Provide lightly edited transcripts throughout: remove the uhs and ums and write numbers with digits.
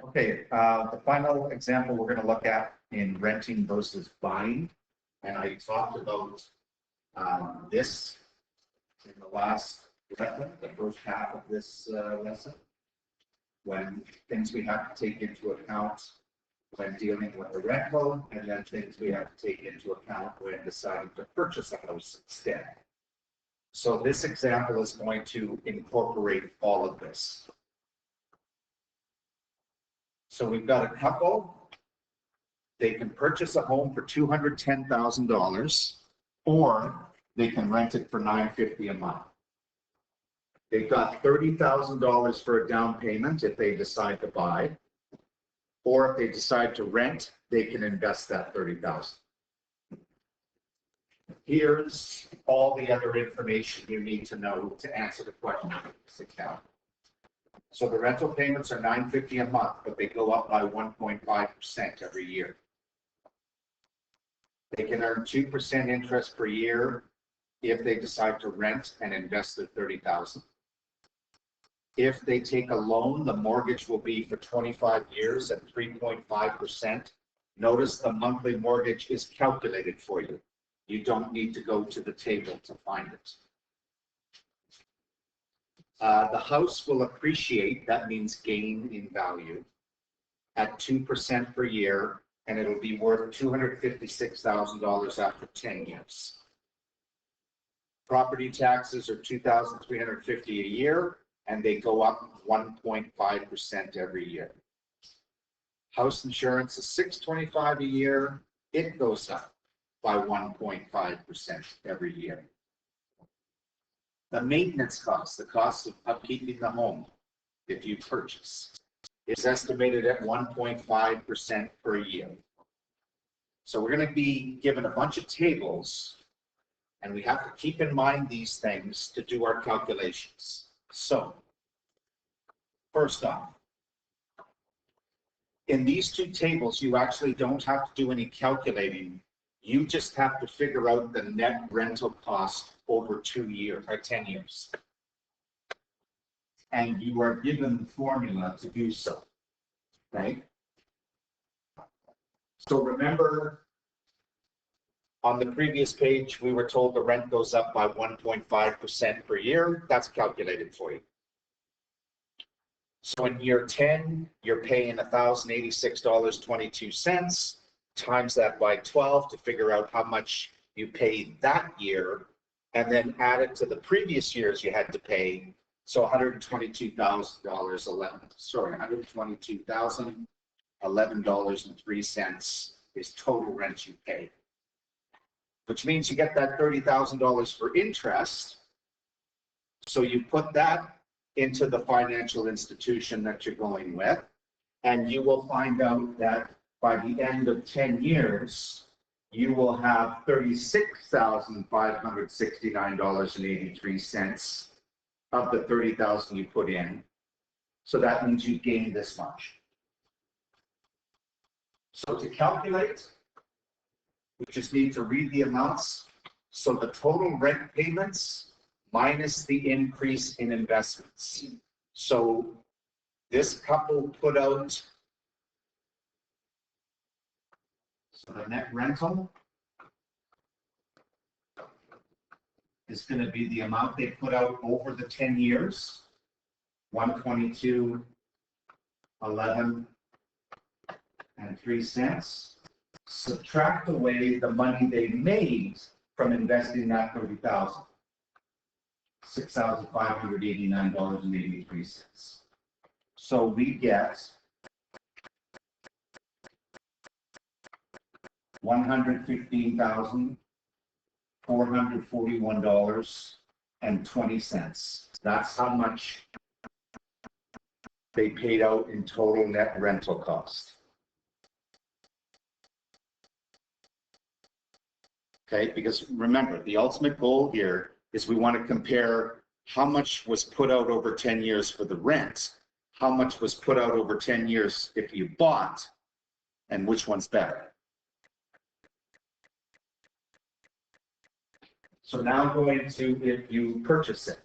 Okay, the final example we're going to look at in renting versus buying, and I talked about this in the last lesson, the first half of this lesson, when things we have to take into account when dealing with the rental, and then things we have to take into account when deciding to purchase a house instead. So this example is going to incorporate all of this. So we've got a couple. They can purchase a home for $210,000, or they can rent it for $950 a month. They've got $30,000 for a down payment if they decide to buy, or if they decide to rent, they can invest that $30,000. Here's all the other information you need to know to answer the question of this account. So the rental payments are $950 a month, but they go up by 1.5% every year. They can earn 2% interest per year if they decide to rent and invest the $30,000. If they take a loan, the mortgage will be for 25 years at 3.5%. Notice the monthly mortgage is calculated for you. You don't need to go to the table to find it. The house will appreciate, that means gain in value, at 2% per year, and it'll be worth $256,000 after 10 years. Property taxes are $2,350 a year, and they go up 1.5% every year. House insurance is $625 a year. It goes up by 1.5% every year. The maintenance cost, the cost of upkeeping the home, if you purchase, is estimated at 1.5% per year. So we're going to be given a bunch of tables, and we have to keep in mind these things to do our calculations. So, first off, in these two tables, you actually don't have to do any calculating. You just have to figure out the net rental cost over 2 years or 10 years. And you are given the formula to do so, right? So remember, on the previous page, we were told the rent goes up by 1.5% per year. That's calculated for you. So in year 10, you're paying $1,086.22. Times that by 12 to figure out how much you paid that year, and then add it to the previous years you had to pay. So $122,011.03 is total rent you pay, which means you get that $30,000 for interest. So you put that into the financial institution that you're going with, and you will find out that by the end of 10 years, you will have $36,569.83 of the $30,000 you put in. So that means you gain this much. So to calculate, we just need to read the amounts. So the total rent payments minus the increase in investments. So this couple put out, so the net rental is going to be the amount they put out over the 10 years, $122.1103. Subtract away the money they made from investing that $30,000, $6,589.83. So we get $115,441.20. That's how much they paid out in total net rental cost. Okay, because remember, the ultimate goal here is we want to compare how much was put out over 10 years for the rent, how much was put out over 10 years if you bought, and which one's better. So now going to if you purchase it.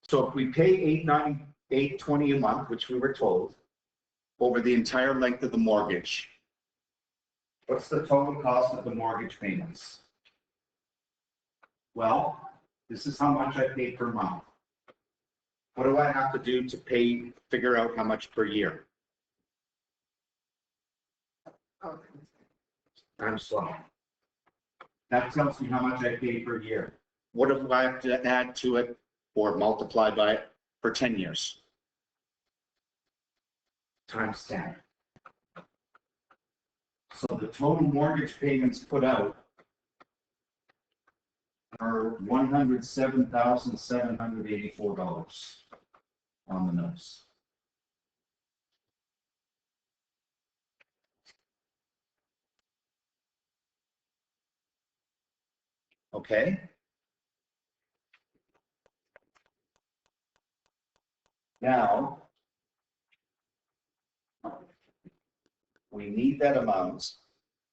So if we pay $820 a month, which we were told, over the entire length of the mortgage. What's the total cost of the mortgage payments? Well, this is how much I pay per month. What do I have to do to figure out how much per year? I'm slow. That tells me how much I pay per year. What do I have to add to it or multiply by it for 10 years? Times 10. So the total mortgage payments put out are $107,784 on the nose. Okay. Now, we need that amount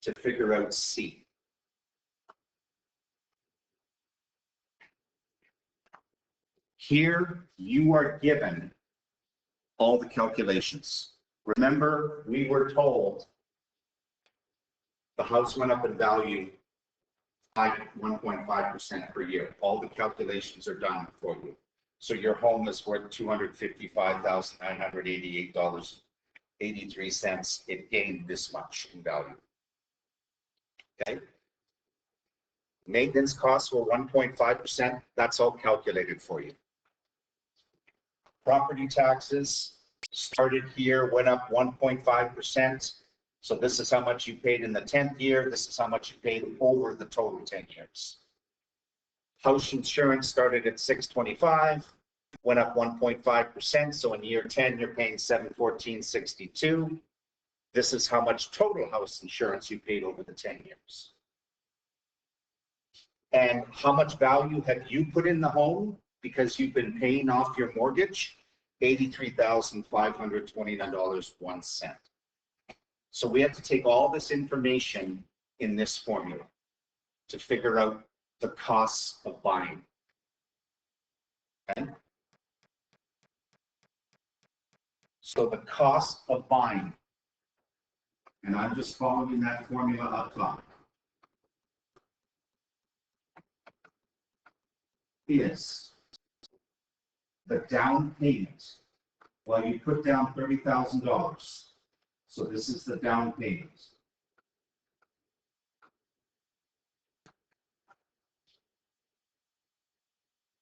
to figure out C. Here, you are given all the calculations. Remember, we were told the house went up in value by 1.5% per year. All the calculations are done for you. So your home is worth $255,988.83. It gained this much in value. Okay. Maintenance costs were 1.5%. That's all calculated for you. Property taxes started here, went up 1.5%. So this is how much you paid in the 10th year. This is how much you paid over the total 10 years. House insurance started at $625, went up 1.5%. So in year 10, you're paying $714.62. This is how much total house insurance you paid over the 10 years. And how much value have you put in the home because you've been paying off your mortgage? $83,529.01. So we have to take all this information in this formula to figure out the costs of buying. Okay? So the cost of buying, and I'm just following that formula up top, is the down payment. Well, you put down $30,000. So this is the down payment.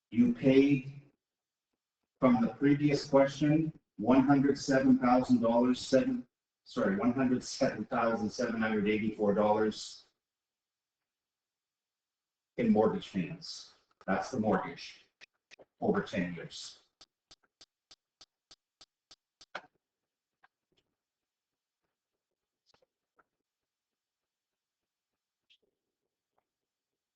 You paid from the previous question $107,784 in mortgage payments. That's the mortgage over 10 years.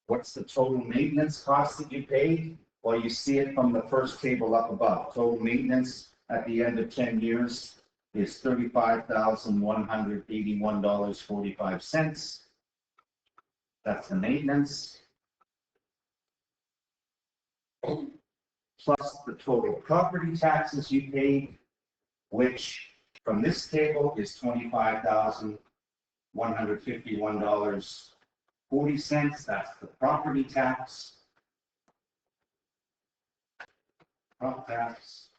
What's the total maintenance cost that you paid? Well, you see it from the first table up above. Total maintenance at the end of 10 years is $35,181.45. That's the maintenance. Plus the total property taxes you paid, which from this table is $25,151.40. That's the property tax. Prop tax.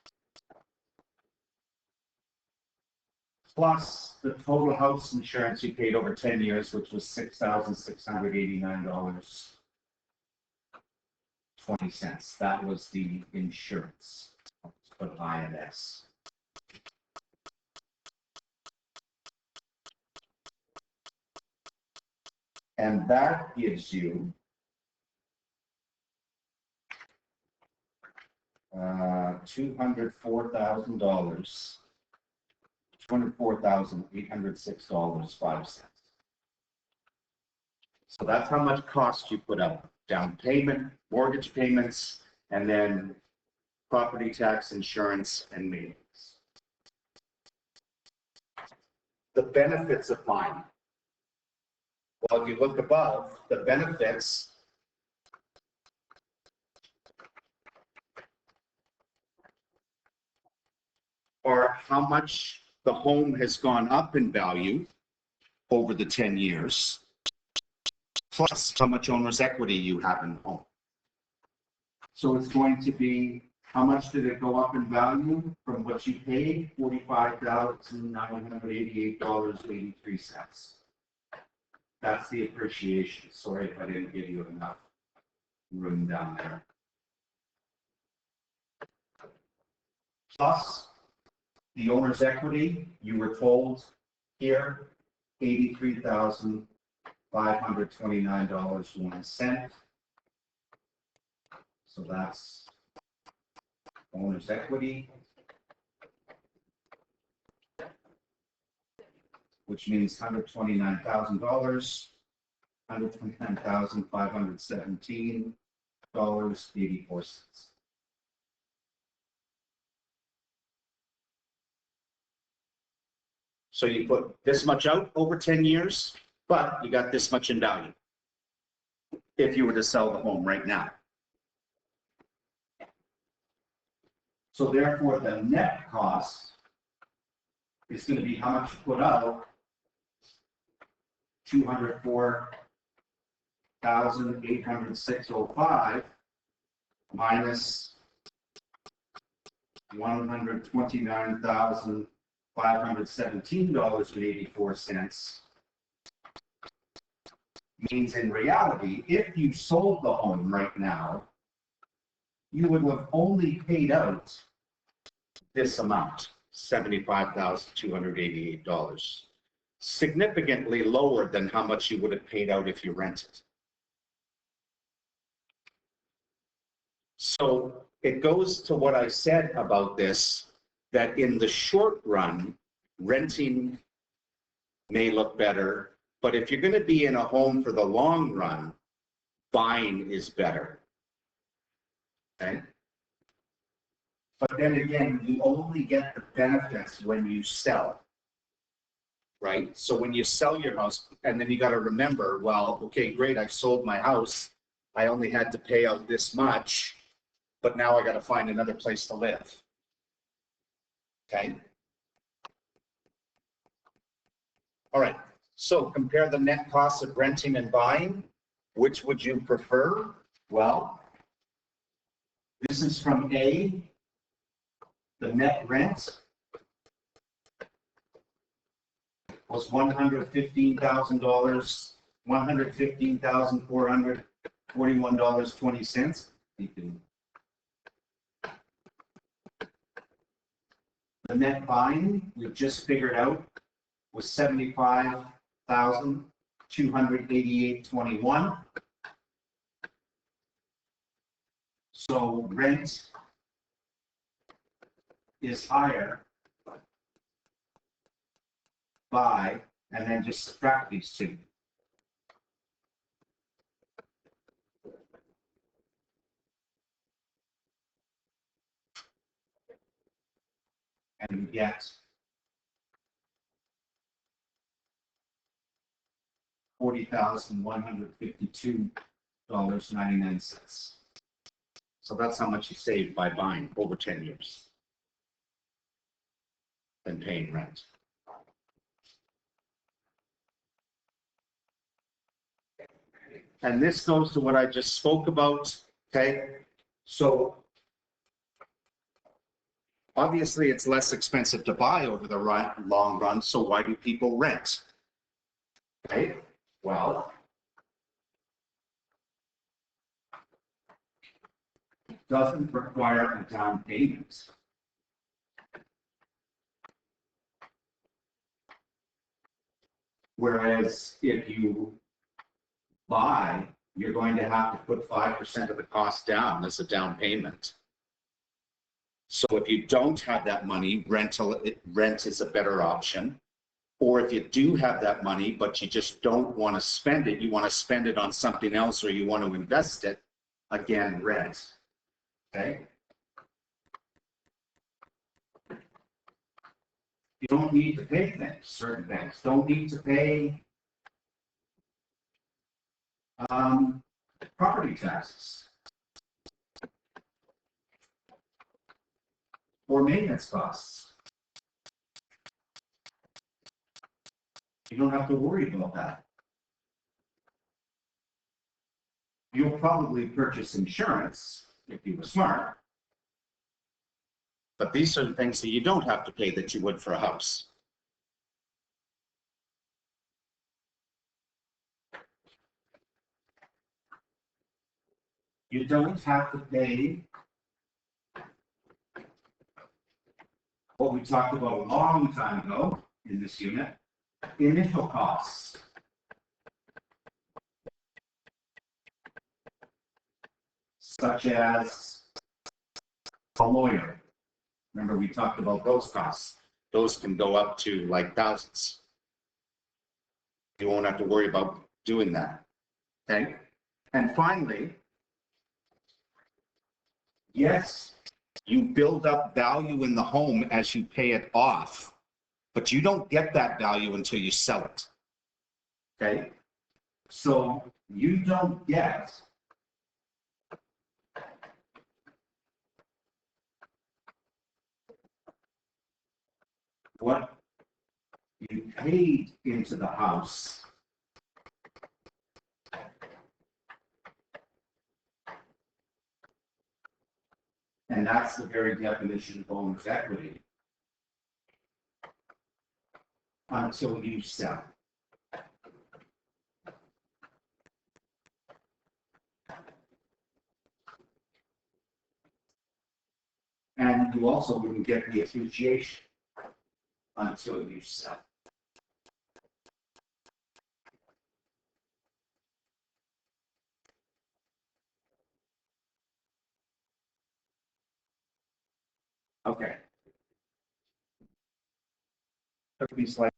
Plus the total house insurance you paid over 10 years, which was $6,689.20. That was the insurance. Let's put INS. And that gives you $204,806.05. So that's how much cost you put up. Down payment, mortgage payments, and then property tax, insurance, and maintenance. The benefits of buying. Well, if you look above, the benefits are how much the home has gone up in value over the 10 years, plus how much owner's equity you have in the home. So it's going to be, how much did it go up in value from what you paid? $45,988.83. That's the appreciation. Sorry if I didn't give you enough room down there. Plus the owner's equity, you were told here, $83,529.01. So that's owner's equity, which means $129,000, $129,517.84. So you put this much out over 10 years, but you got this much in value if you were to sell the home right now. So therefore, the net cost is going to be how much you put out, $204,806.05 minus $129,517.84 means in reality, if you sold the home right now, you would have only paid out this amount, $75,288, significantly lower than how much you would have paid out if you rented. So it goes to what I said about this, that in the short run, renting may look better, but if you're going to be in a home for the long run, buying is better. Okay? But then again, you only get the benefits when you sell, right? So when you sell your house, and then you got to remember, well, okay, great, I've sold my house. I only had to pay out this much, but now I got to find another place to live. Okay? All right, so compare the net costs of renting and buying. Which would you prefer? Well, this is from A. The net rent was $115,000, $115,441.20. The net buying, we just figured out, was $75,288.21. So rent is higher by, and then just subtract these two. And we get $40,152.99. So that's how much you save by buying over 10 years than paying rent. And this goes to what I just spoke about, okay? So obviously it's less expensive to buy over the long run, so why do people rent? Okay, well, it doesn't require a down payment. Whereas if you buy, you're going to have to put 5% of the cost down as a down payment. So if you don't have that money, rent is a better option. Or if you do have that money, but you just don't want to spend it, you want to spend it on something else or you want to invest it, again, rent. Okay? You don't need to pay things, certain things. Don't need to pay property taxes or maintenance costs. You don't have to worry about that. You'll probably purchase insurance if you were smart. But these are the things that you don't have to pay that you would for a house. You don't have to pay what we talked about a long time ago in this unit, initial costs. Such as a lawyer. Remember, we talked about those costs. Those can go up to like thousands. You won't have to worry about doing that. Okay? And finally, yes, You build up value in the home as you pay it off, but you don't get that value until you sell it. okay, so you don't get what you paid into the house and that's the very definition of owner's equity until you sell. And you also wouldn't get the appreciation until you sell. Okay. Took me slightly